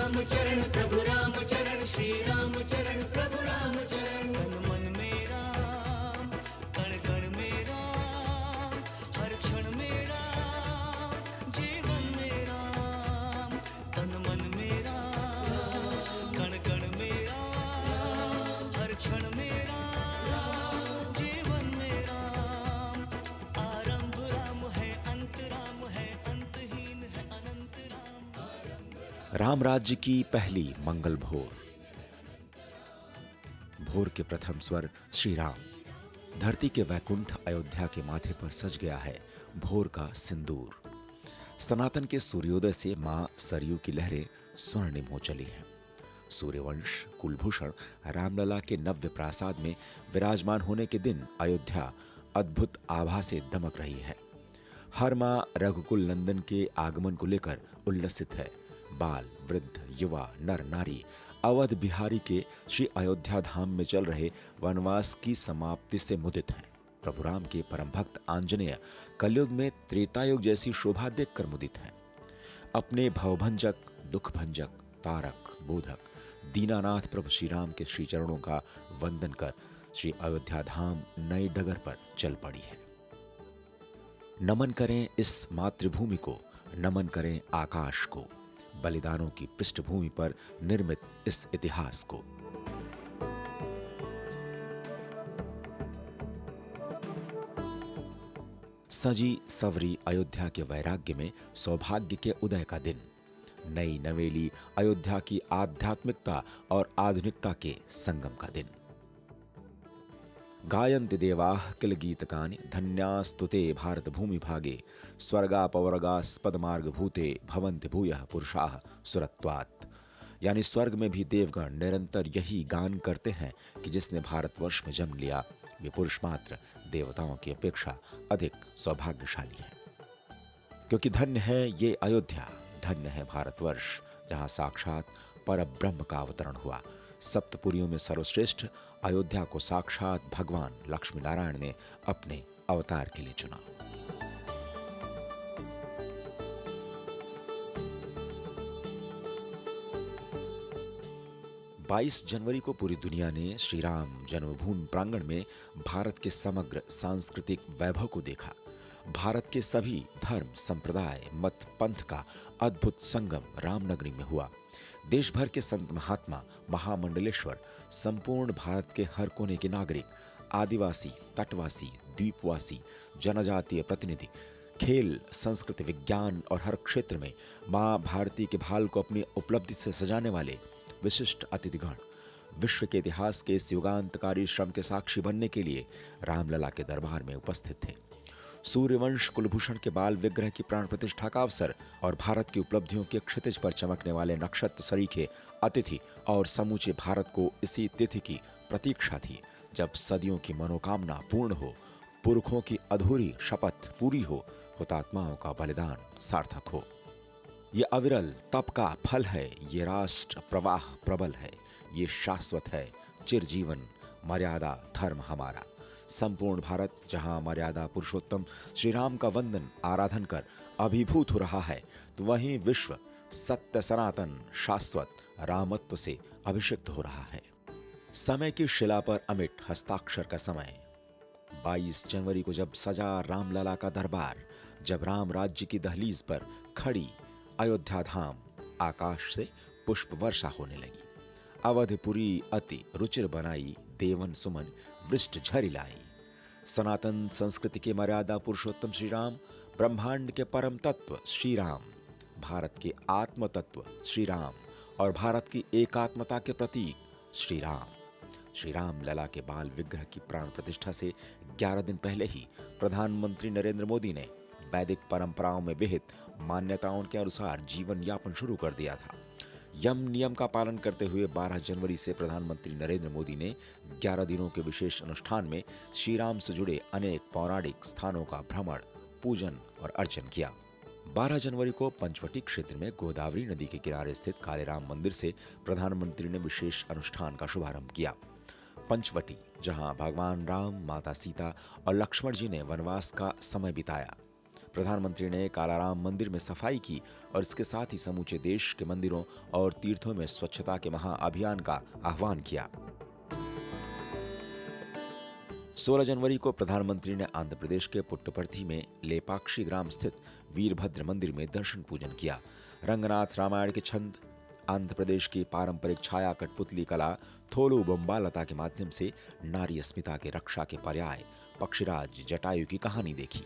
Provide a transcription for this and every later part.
राम चरण प्रभु राम चरण, श्री राम चरण प्रभु राम चरण। तन मन में राम, कण कण में राम, हर क्षण में राम, जीवन में राम। तन मन में राम, कण कण में राम, हर क्षण में राम, जीवन में राम। आरंभ राम है, अंत राम है, अंतहीन है अनंत राम। राम राज्य की पहली मंगल भोर। भोर के प्रथम स्वर श्री राम। धरती के वैकुंठ अयोध्या के माथे पर सज गया है भोर का सिंदूर। सनातन के सूर्योदय से मां सरयू की लहरें स्वर्णिम हो चली हैं। सूर्यवंश कुलभूषण रामलला के नव्य प्रासाद में विराजमान होने के दिन अयोध्या अद्भुत आभा से दमक रही है। हर मां रघुकुल नंदन के आगमन को लेकर उल्लसित है। बाल वृद्ध युवा नर नारी अवध बिहारी के श्री अयोध्या धाम में चल रहे वनवास की समाप्ति से मुदित हैं। प्रभु राम के परम भक्त आंजनेय कलयुग में त्रेतायुग जैसी शोभा देखकर मुदित हैं। अपने भवभंजक दुख भंजक तारक बोधक दीनानाथ प्रभु श्री राम के श्री चरणों का वंदन कर श्री अयोध्या धाम नई डगर पर चल पड़ी है। नमन करें इस मातृभूमि को, नमन करें आकाश को, बलिदानों की पृष्ठभूमि पर निर्मित इस इतिहास को। सजी सवरी अयोध्या के वैराग्य में सौभाग्य के उदय का दिन, नई नवेली अयोध्या की आध्यात्मिकता और आधुनिकता के संगम का दिन। गायन्ति देवाः किल गीतकानि धन्यास्तुते भारत भूमि भागे, स्वर्गापवर्गास्पद मार्ग भूते भवन्ति भूयः पुरुषाः सुरत्वात्। यानी स्वर्ग में भी देवगण निरंतर यही गान करते हैं कि जिसने भारतवर्ष में जन्म लिया वे पुरुष मात्र देवताओं की अपेक्षा अधिक सौभाग्यशाली है। क्योंकि धन्य है ये अयोध्या, धन्य है भारतवर्ष, जहां साक्षात परब्रह्म का अवतरण हुआ। सप्तपुरियों में सर्वश्रेष्ठ अयोध्या को साक्षात भगवान लक्ष्मी नारायण ने अपने अवतार के लिए चुना। बाईस जनवरी को पूरी दुनिया ने श्री राम जन्मभूमि प्रांगण में भारत के समग्र सांस्कृतिक वैभव को देखा। भारत के सभी धर्म संप्रदाय मत पंथ का अद्भुत संगम रामनगरी में हुआ। देश भर के संत महात्मा महामंडलेश्वर, संपूर्ण भारत के हर कोने के नागरिक, आदिवासी तटवासी द्वीपवासी जनजातीय प्रतिनिधि, खेल संस्कृति विज्ञान और हर क्षेत्र में मां भारती के भाल को अपनी उपलब्धि से सजाने वाले विशिष्ट अतिथिगण विश्व के इतिहास के इस युगांतकारी श्रम के साक्षी बनने के लिए रामलला के दरबार में उपस्थित थे। सूर्यवंश कुलभूषण के बाल विग्रह की प्राण प्रतिष्ठा का अवसर और भारत की उपलब्धियों के क्षितिज पर चमकने वाले नक्षत्र सरीखे अतिथि और समूचे भारत को इसी तिथि की प्रतीक्षा थी, जब सदियों की मनोकामना पूर्ण हो, पुरखों की अधूरी शपथ पूरी हो, हुतात्माओं का बलिदान सार्थक हो। ये अविरल तप का फल है, ये राष्ट्र प्रवाह प्रबल है, ये शाश्वत है चिरजीवन मर्यादा धर्म हमारा। संपूर्ण भारत जहां मर्यादा पुरुषोत्तम श्री राम का वंदन आराधन कर अभिभूत हो रहा है, तो वहीं विश्व सत्य सनातन शाश्वत रामत्व से अभिषिक्त हो रहा है। समय की शिला पर अमिट हस्ताक्षर का समय। 22 जनवरी को जब सजा रामलला का दरबार, जब राम राज्य की दहलीज पर खड़ी अयोध्या धाम, आकाश से पुष्प वर्षा होने लगी। अवधपुरी अति रुचिर बनाई, देवन सुमन वृष्ट झरि लाई। सनातन संस्कृति के मर्यादा पुरुषोत्तम श्री राम, ब्रह्मांड के परम तत्व श्री राम, भारत के आत्म तत्व श्री राम और भारत की एकात्मता के प्रतीक श्री राम। श्री राम लला के बाल विग्रह की प्राण प्रतिष्ठा से 11 दिन पहले ही प्रधानमंत्री नरेंद्र मोदी ने वैदिक परंपराओं में विहित मान्यताओं के अनुसार जीवन यापन शुरू कर दिया था। यम नियम का पालन करते हुए 12 जनवरी से प्रधानमंत्री नरेंद्र मोदी ने 11 दिनों के विशेष अनुष्ठान में श्री राम से जुड़े अनेक पौराणिक स्थानों का भ्रमण, पूजन और अर्चन किया। 12 जनवरी को पंचवटी क्षेत्र में गोदावरी नदी के किनारे स्थित कालेराम मंदिर से प्रधानमंत्री ने विशेष अनुष्ठान का शुभारंभ किया। पंचवटी, जहां भगवान राम, माता सीता और लक्ष्मण जी ने वनवास का समय बिताया। प्रधानमंत्री ने कालाराम मंदिर में सफाई की और इसके साथ ही समूचे देश के मंदिरों और तीर्थों में स्वच्छता के महाअभियान का आह्वान किया। 16 जनवरी को प्रधानमंत्री ने आंध्र प्रदेश के पुट्टपर्थी में लेपाक्षी ग्राम स्थित वीरभद्र मंदिर में दर्शन पूजन किया। रंगनाथ रामायण के छंद, आंध्र प्रदेश की पारंपरिक छाया कठपुतली कला थोलू बोम्बालता के माध्यम से नारी अस्मिता के रक्षा के पर्याय पक्षीराज जटायु की कहानी देखी।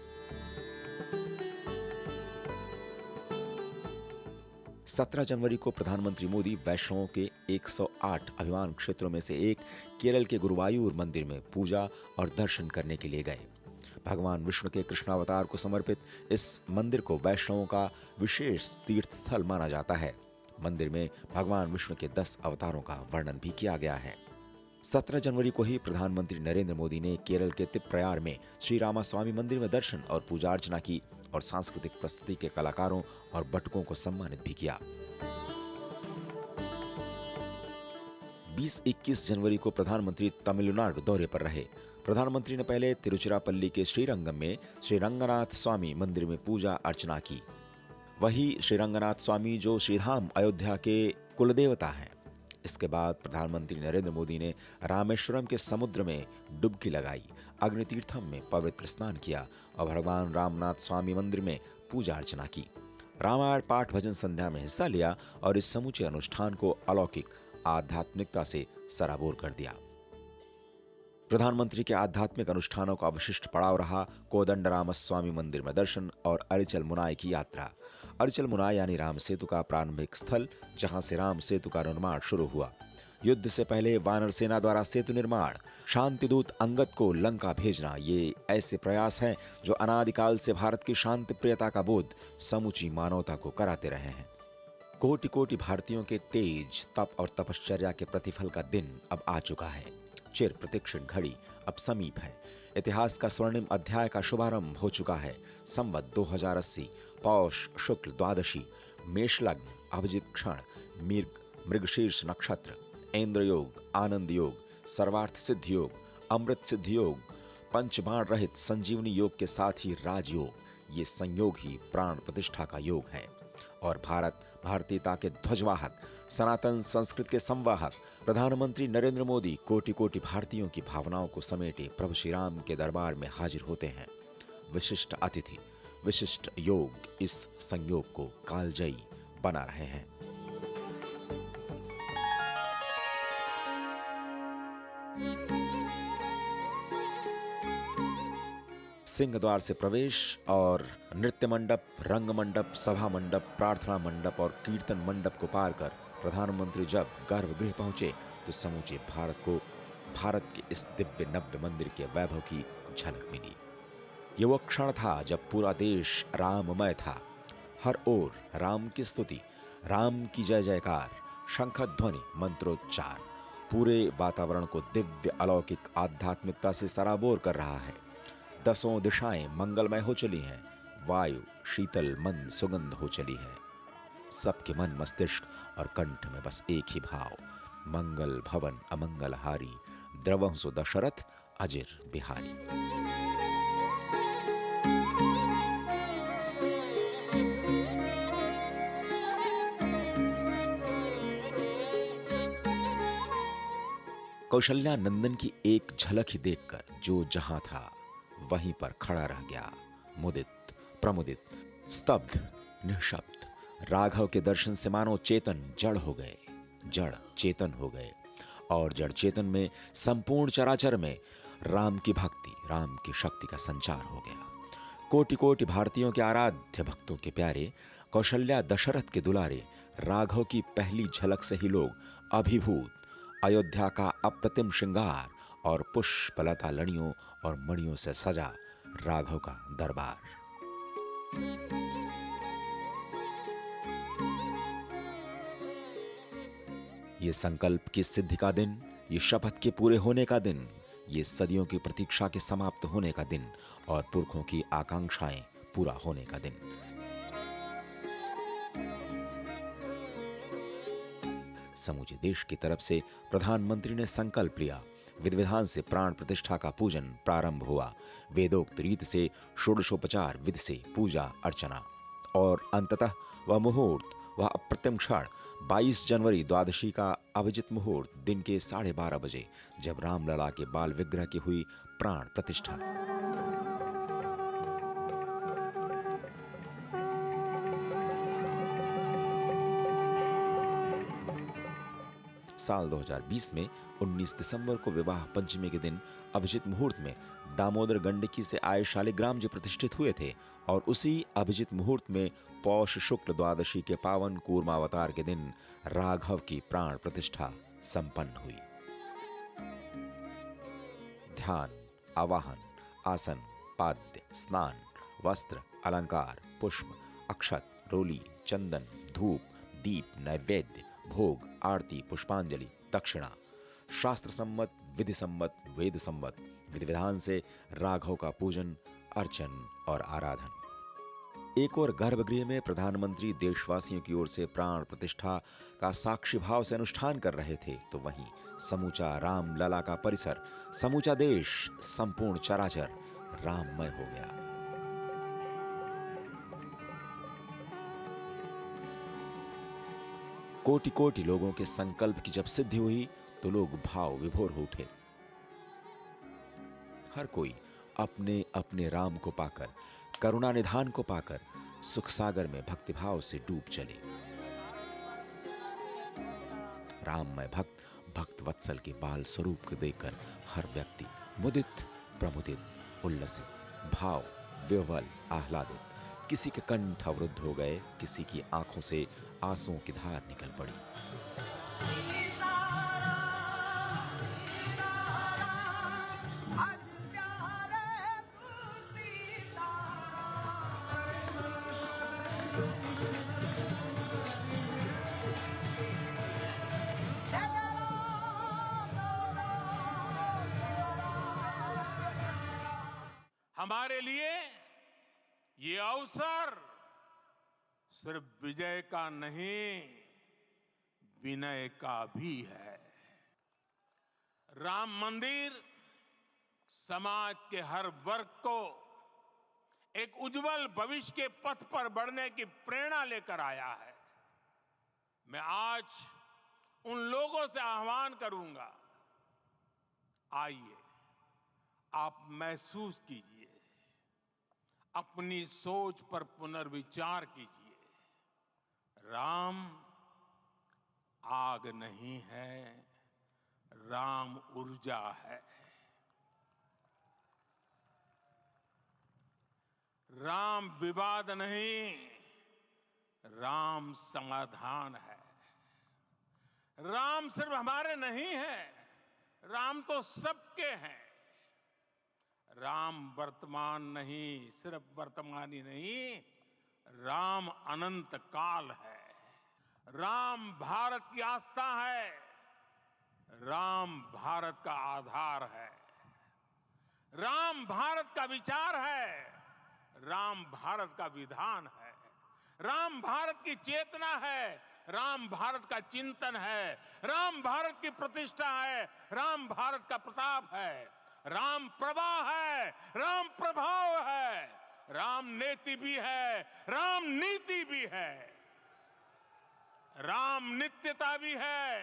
17 जनवरी को प्रधानमंत्री मोदी वैष्णवों के 108 अभिमान क्षेत्रों में से एक केरल के गुरुवायूर मंदिर में पूजा और दर्शन करने के लिए गए। भगवान विष्णु के कृष्णावतार को समर्पित इस मंदिर को वैष्णवों का विशेष तीर्थ स्थल माना जाता है। मंदिर में भगवान विष्णु के 10 अवतारों का वर्णन भी किया गया है। 17 जनवरी को ही प्रधानमंत्री नरेंद्र मोदी ने केरल के तिप्प्रयार में श्री रामास्वामी मंदिर में दर्शन और पूजा अर्चना की और सांस्कृतिक प्रस्तुति के कलाकारों और बटुकों को सम्मानित भी किया। 20-21 जनवरी को प्रधानमंत्री तमिलनाडु दौरे पर रहे। प्रधानमंत्री ने पहले तिरुचिरापल्ली के श्रीरंगम में श्री रंगनाथ स्वामी मंदिर में पूजा अर्चना की। वही श्री रंगनाथ स्वामी जो श्रीधाम अयोध्या के कुलदेवता हैं। इसके बाद प्रधानमंत्री नरेंद्र मोदी ने रामेश्वरम के समुद्र में डुबकी लगाई, अग्नितीर्थम में पवित्र स्नान किया और भगवान रामनाथ स्वामी मंदिर में पूजा अर्चना की। रामायण पाठ भजन संध्या में हिस्सा लिया और इस समूचे अनुष्ठान को अलौकिक आध्यात्मिकता से सराबोर कर दिया। प्रधानमंत्री के आध्यात्मिक अनुष्ठानों का अवशिष्ट पड़ाव रहा कोदंडरामस्वामी मंदिर में दर्शन और अरिचल मुनाई की यात्रा। अरिचल मुनाई यानी राम सेतु का प्रारंभिक स्थल, जहां से राम सेतु का निर्माण शुरू हुआ। युद्ध से पहले वानर सेना द्वारा सेतु निर्माण, शांतिदूत अंगद को लंका भेजना, ये ऐसे प्रयास हैं जो अनादिकाल से भारत की शांति प्रियता का बोध समूची मानवता को कराते रहे हैं। कोटि कोटि भारतीयों के तेज तप और तपश्चर्या के प्रतिफल का दिन अब आ चुका है। चिर प्रतीक्षित घड़ी अब समीप है। इतिहास का स्वर्णिम अध्याय का शुभारंभ हो चुका है। संवत 2080, पौष शुक्ल द्वादशी, मेष लग्न, अभिजित क्षण, मृगशीर्ष नक्षत्र, इंद्र योग, आनंद योग, सर्वार्थ सिद्ध योग, अमृत सिद्ध योग, पंचबाण रहित संजीवनी योग के साथ ही राजयोग, ये संयोग ही प्राण प्रतिष्ठा का योग है। और भारत, भारतीयता के ध्वजवाहक, सनातन संस्कृत के संवाहक प्रधानमंत्री नरेंद्र मोदी कोटि कोटि भारतीयों की भावनाओं को समेटे प्रभु श्री राम के दरबार में हाजिर होते हैं। विशिष्ट अतिथि, विशिष्ट योग इस संयोग को कालजयी बना रहे हैं। सिंह द्वार से प्रवेश और नृत्य मंडप, रंग मंडप, सभा मंडप, प्रार्थना मंडप और कीर्तन मंडप को पार कर प्रधानमंत्री जब गर्भगृह पहुंचे तो समूचे भारत को भारत के इस दिव्य नव्य मंदिर के वैभव की झलक मिली। ये वो क्षण था जब पूरा देश राममय था। हर ओर राम की स्तुति, राम की जय जयकार, शंख ध्वनि, मंत्रोच्चार पूरे वातावरण को दिव्य अलौकिक आध्यात्मिकता से सराबोर कर रहा है। दसों दिशाएं मंगलमय हो चली हैं। वायु शीतल मंद सुगंध हो चली है। सबके मन मस्तिष्क और कंठ में बस एक ही भाव, मंगल भवन अमंगल हारी, द्रवंसो दशरथ अजिर बिहारी। कौशल्या नंदन की एक झलक ही देखकर जो जहां था वहीं पर खड़ा रह गया, मुदित, प्रमुदित, स्तब्ध, निःशब्द। राघव के दर्शन से मानो चेतन जड़ हो गए, जड़ चेतन हो गए और जड़ चेतन में संपूर्ण चराचर में राम की भक्ति, राम की शक्ति का संचार हो गया। कोटि कोटि भारतीयों के आराध्य भक्तों के प्यारे, कौशल्या दशरथ के दुलारे राघव की पहली झलक से ही लोग अभिभूत। अयोध्या का अप्रतिम श्रृंगार और पुष्पलता लड़ियों और मणियों से सजा राघव का दरबार। ये संकल्प की सिद्धि का दिन, ये शपथ के पूरे होने का दिन, ये सदियों की प्रतीक्षा के समाप्त होने का दिन और पुरखों की आकांक्षाएं पूरा होने का दिन। समूचे देश की तरफ से प्रधानमंत्री ने संकल्प लिया, विधि विधान से प्राण प्रतिष्ठा का पूजन प्रारंभ हुआ। वेदोक्त रीत से षोडशोपचार विधि से पूजा अर्चना और अंततः वह मुहूर्त, वह अप्रतिम क्षण 22 जनवरी द्वादशी का अभिजित मुहूर्त दिन के 12:30 बजे, जब रामलला के बाल विग्रह की हुई प्राण प्रतिष्ठा। साल 2020 में 19 दिसंबर को विवाह पंचमी के दिन अभिजित मुहूर्त में दामोदर गंडकी से आए शालिग्राम जी प्रतिष्ठित हुए थे और उसी अभिजित मुहूर्त में पौष शुक्ल द्वादशी के पावन कूर्मावतार के दिन राघव की प्राण प्रतिष्ठा संपन्न हुई। ध्यान, आवाहन, आसन, पाद्य, स्नान, वस्त्र, अलंकार, पुष्प, अक्षत, रोली, चंदन, धूप, दीप, नैवेद्य, भोग, आरती, पुष्पांजलि, दक्षिणा, शास्त्र सम्मत, विधि सम्मत, वेद सम्मत विधि विधान से राघव का पूजन, अर्चन और आराधन। एक और गर्भगृह में प्रधानमंत्री देशवासियों की ओर से प्राण प्रतिष्ठा का साक्षी भाव से अनुष्ठान कर रहे थे, तो वहीं समूचा रामलला का परिसर, समूचा देश, संपूर्ण चराचर राममय हो गया। कोटि कोटि लोगों के संकल्प की जब सिद्धि हुई तो लोग भाव विभोर हो उठे। हर कोई अपने अपने राम को पाकर, करुणा निधान को पाकर सुख सागर में भक्तिभाव से डूब चले। राममय भक्त भक्त वत्सल के बाल स्वरूप को देखकर हर व्यक्ति मुदित, प्रमुदित, उल्लसित, भाव विह्वल, आह्लादित। किसी के कंठ अवरुद्ध हो गए, किसी की आंखों से आंसुओं की धार निकल पड़ी। हमारे लिए ये अवसर सिर्फ विजय का नहीं, विनय का भी है। राम मंदिर समाज के हर वर्ग को एक उज्जवल भविष्य के पथ पर बढ़ने की प्रेरणा लेकर आया है। मैं आज उन लोगों से आह्वान करूंगा, आइए आप महसूस कीजिए, अपनी सोच पर पुनर्विचार कीजिए। राम आग नहीं है, राम ऊर्जा है। राम विवाद नहीं, राम समाधान है। राम सिर्फ हमारे नहीं है, राम तो सबके हैं। राम वर्तमान नहीं, सिर्फ वर्तमान ही नहीं, राम अनंत काल है। राम भारत की आस्था है, राम भारत का आधार है। राम भारत का विचार है, राम भारत का विधान है। राम भारत की चेतना है, राम भारत का चिंतन है। राम भारत की प्रतिष्ठा है, राम भारत का प्रताप है। राम प्रवाह है, राम प्रभाव है। राम नेति भी है, राम नीति भी है। राम नित्यता भी है,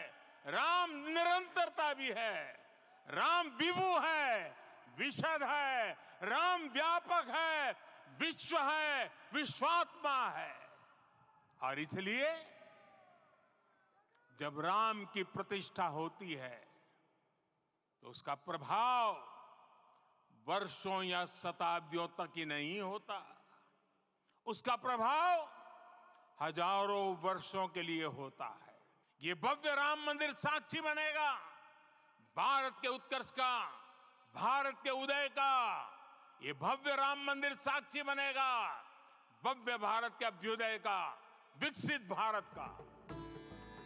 राम निरंतरता भी है। राम विभु है, विशद है। राम व्यापक है, विश्व है, विश्वात्मा है। और इसलिए जब राम की प्रतिष्ठा होती है तो उसका प्रभाव वर्षों या शताब्दियों तक ही नहीं होता, उसका प्रभाव हजारों वर्षों के लिए होता है। ये भव्य राम मंदिर साक्षी बनेगा भारत के उत्कर्ष का, भारत के उदय का। ये भव्य राम मंदिर साक्षी बनेगा भव्य भारत के अभ्युदय का, विकसित भारत का।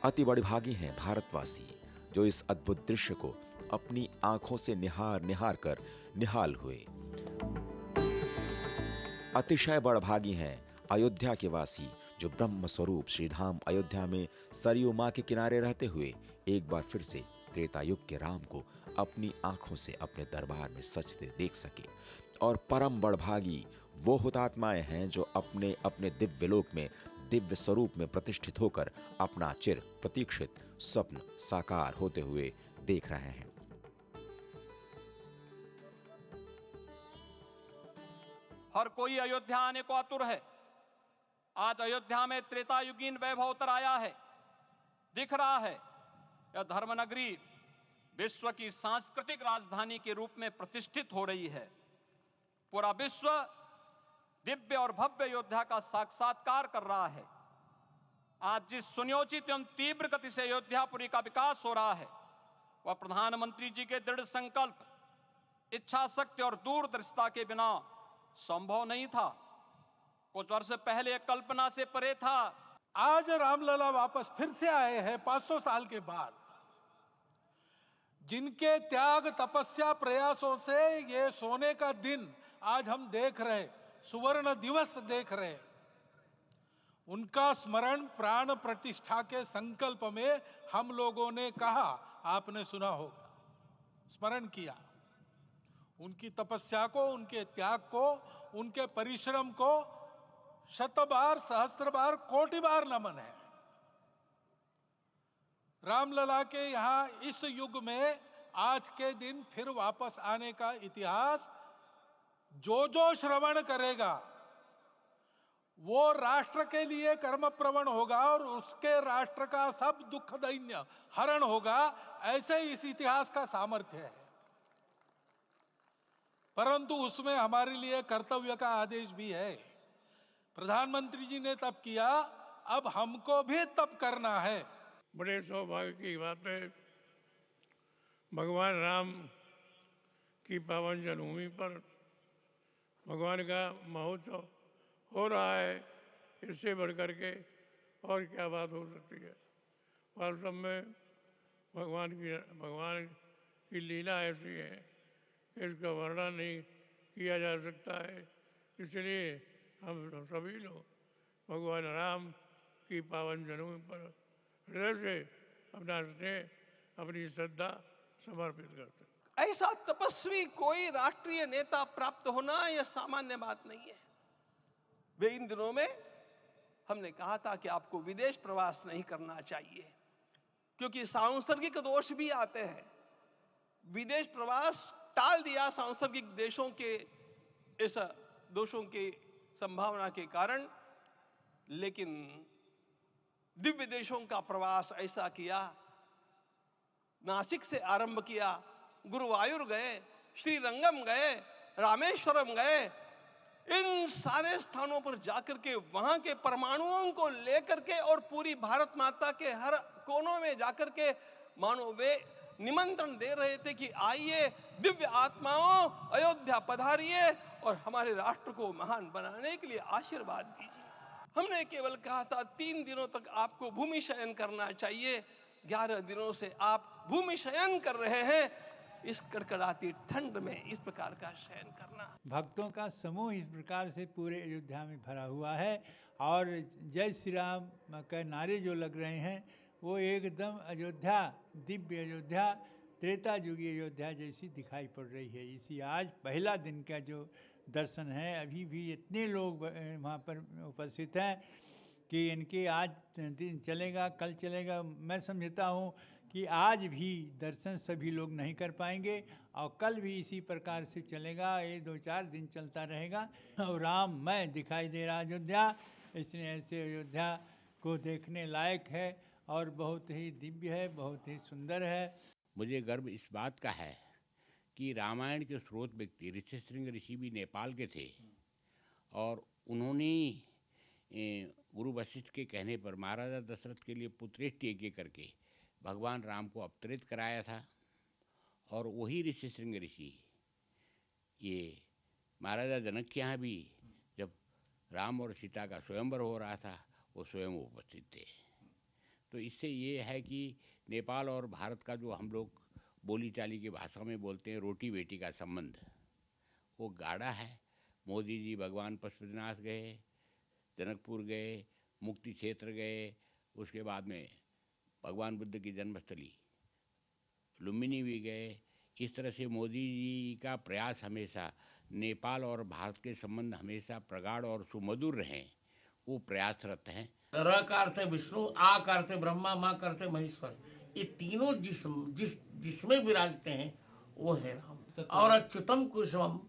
अति बड़भागी हैं भारतवासी जो इस अद्भुत दृश्य को अपनी आंखों से निहार निहार कर निहाल हुए। अतिशय बड़भागी हैं अयोध्या के वासी जो ब्रह्म स्वरूप श्रीधाम अयोध्या में सरयू मां के किनारे रहते हुए एक बार फिर से त्रेता युग के राम को अपनी आंखों से अपने दरबार में सजते देख सके। और परम बड़भागी वो हुतात्माएं हैं जो अपने अपने दिव्य लोक में दिव्य स्वरूप में प्रतिष्ठित होकर अपना चिर प्रतीक्षित स्वप्न साकार होते हुए देख रहे हैं। हर कोई अयोध्या आने को आतुर है। आज अयोध्या में त्रेतायुगीन वैभव उतर आया है। दिख रहा है यह धर्मनगरी विश्व की सांस्कृतिक राजधानी के रूप में प्रतिष्ठित हो रही है। पूरा विश्व दिव्य और भव्य अयोध्या का साक्षात्कार कर रहा है। आज जिस सुनियोजित एवं तीव्र गति से अयोध्यापुरी का विकास हो रहा है वह प्रधानमंत्री जी के दृढ़ संकल्प, इच्छा शक्ति और दूरदर्शिता के बिना संभव नहीं था। कुछ वर्ष पहले कल्पना से परे था। आज रामलला वापस फिर से आए हैं 500 साल के बाद। जिनके त्याग तपस्या प्रयासों से ये सोने का दिन आज हम देख रहे, सुवर्ण दिवस देख रहे, उनका स्मरण प्राण प्रतिष्ठा के संकल्प में हम लोगों ने कहा, आपने सुना होगा, स्मरण किया। उनकी तपस्या को, उनके त्याग को, उनके परिश्रम को शत बार, सहस्त्र बार, कोटि बार नमन है। रामलला के यहां इस युग में आज के दिन फिर वापस आने का इतिहास जो जो श्रवण करेगा वो राष्ट्र के लिए कर्म प्रवण होगा और उसके राष्ट्र का सब दुख दैन्य हरण होगा। ऐसे ही इस इतिहास का सामर्थ्य है। परंतु उसमें हमारे लिए कर्तव्य का आदेश भी है। प्रधानमंत्री जी ने तप किया, अब हमको भी तप करना है। बड़े सौभाग्य की बात है, भगवान राम की पावन जन्मभूमि पर भगवान का महोत्सव हो रहा है। इससे बढ़कर के और क्या बात हो सकती है। वास्तव में भगवान की लीला ऐसी है, इसका वर्णन नहीं किया जा सकता है। इसलिए हम सभी लोग भगवान राम की पावन जन्मभूमि पर हृदय से अपना स्नेह, अपनी श्रद्धा समर्पित करते हैं। ऐसा तपस्वी कोई राष्ट्रीय नेता प्राप्त होना यह सामान्य बात नहीं है। वे इन दिनों में हमने कहा था कि आपको विदेश प्रवास नहीं करना चाहिए क्योंकि सांसर्गिक दोष भी आते हैं। विदेश प्रवास टाल दिया सांसर्गिक देशों के इस दोषों की संभावना के कारण, लेकिन दिव्य देशों का प्रवास ऐसा किया। नासिक से आरंभ किया, गुरुवायूर गए, श्रीरंगम गए, रामेश्वरम गए। इन सारे स्थानों पर जाकर के वहां के परमाणुओं को लेकर के और पूरी भारत माता के हर कोनों में जाकर के मानो वे निमंत्रण दे रहे थे कि आइए दिव्य आत्माओं, अयोध्या पधारिए और हमारे राष्ट्र को महान बनाने के लिए आशीर्वाद दीजिए। हमने केवल कहा था 3 दिनों तक आपको भूमि शयन करना चाहिए। 11 दिनों से आप भूमि शयन कर रहे हैं। इस कड़कड़ाती ठंड में इस प्रकार का शयन करना। भक्तों का समूह इस प्रकार से पूरे अयोध्या में भरा हुआ है और जय श्री राम के नारे जो लग रहे हैं वो एकदम अयोध्या, दिव्य अयोध्या, त्रेता युगी अयोध्या जैसी दिखाई पड़ रही है। इसी आज पहला दिन का जो दर्शन है, अभी भी इतने लोग वहाँ पर उपस्थित हैं कि इनके आज दिन चलेगा, कल चलेगा। मैं समझता हूँ कि आज भी दर्शन सभी लोग नहीं कर पाएंगे और कल भी इसी प्रकार से चलेगा। ये 2-4 दिन चलता रहेगा और राममय दिखाई दे रहा अयोध्या। इसलिए ऐसे अयोध्या को देखने लायक है और बहुत ही दिव्य है, बहुत ही सुंदर है। मुझे गर्व इस बात का है कि रामायण के स्रोत व्यक्ति ऋष्यशृंग ऋषि भी नेपाल के थे और उन्होंने गुरु वशिष्ठ के कहने पर महाराजा दशरथ के लिए पुत्रेष्टि यज्ञ करके भगवान राम को अवतरित कराया था। और वही ऋष्यशृंग ऋषि ये महाराजा जनक के यहाँ भी जब राम और सीता का स्वयंवर हो रहा था वो स्वयं उपस्थित थे। तो इससे ये है कि नेपाल और भारत का जो हम लोग बोली चाली की भाषा में बोलते हैं रोटी बेटी का संबंध, वो गाढ़ा है। मोदी जी भगवान पशुपतिनाथ गए, जनकपुर गए, मुक्ति क्षेत्र गए, उसके बाद में भगवान बुद्ध की जन्मस्थली लुम्बिनी भी गए। इस तरह से मोदी जी का प्रयास हमेशा नेपाल और भारत के संबंध हमेशा प्रगाढ़ और सुमधुर रहें, वो प्रयासरत हैं। र का अर्थ है विष्णु, आ का अर्थ है ब्रह्मा, माँ का अर्थ है महेश्वर। ये तीनों जिसमें विराजते हैं वो है राम। और अच्युतम कुसुमम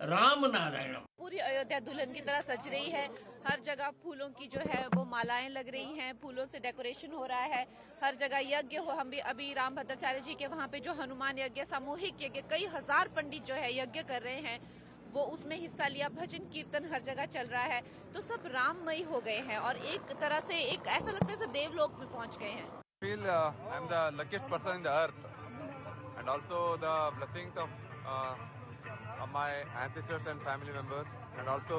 राम नारायणम। पूरी अयोध्या दुल्हन की तरह सज रही है। हर जगह फूलों की जो है वो मालाएं लग रही हैं, फूलों से डेकोरेशन हो रहा है। हर जगह यज्ञ हो, हम भी अभी राम भद्राचार्य जी के वहाँ पे जो हनुमान यज्ञ, सामूहिक यज्ञ, कई हजार पंडित जो है यज्ञ कर रहे हैं, वो उसमें हिस्सा लिया। भजन कीर्तन हर जगह चल रहा है, तो सब राममयी हो गए हैं और एक तरह से एक ऐसा लगता है जैसे देवलोक में पहुंच गए हैं। feel I'm the luckiest person in the earth, and also the blessings of my ancestors and family members, and also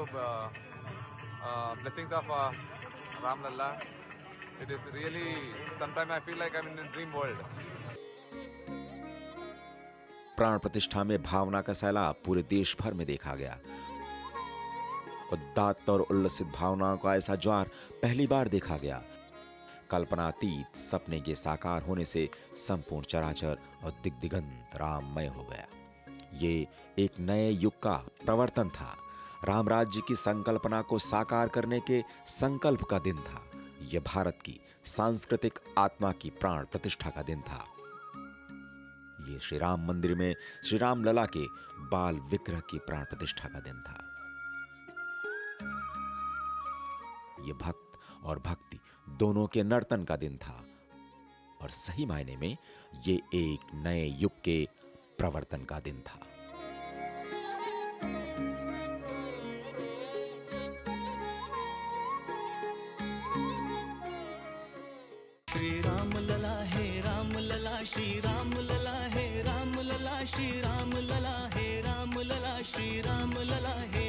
blessings of Ram Lalla. It is really, sometimes I feel like I'm in a dream world. प्राण प्रतिष्ठा में भावना का सैलाब पूरे देश भर में देखा गया। उदात्त और उल्लसित भावनाओं का ऐसा ज्वार पहली बार देखा गया। कल्पनातीत सपने के साकार होने से संपूर्ण चराचर और दिग्दिगंत राममय हो गया। ये एक नए युग का प्रवर्तन था। राम राज्य की संकल्पना को साकार करने के संकल्प का दिन था। यह भारत की सांस्कृतिक आत्मा की प्राण प्रतिष्ठा का दिन था। ये श्री राम मंदिर में श्री राम लला के बाल विग्रह की प्राण प्रतिष्ठा का दिन था। ये भक्त और भक्ति दोनों के नर्तन का दिन था और सही मायने में ये एक नए युग के प्रवर्तन का दिन था। श्री राम लला है राम लला, श्री राम लला है राम लला, श्री राम लला है राम लला, श्री राम लला है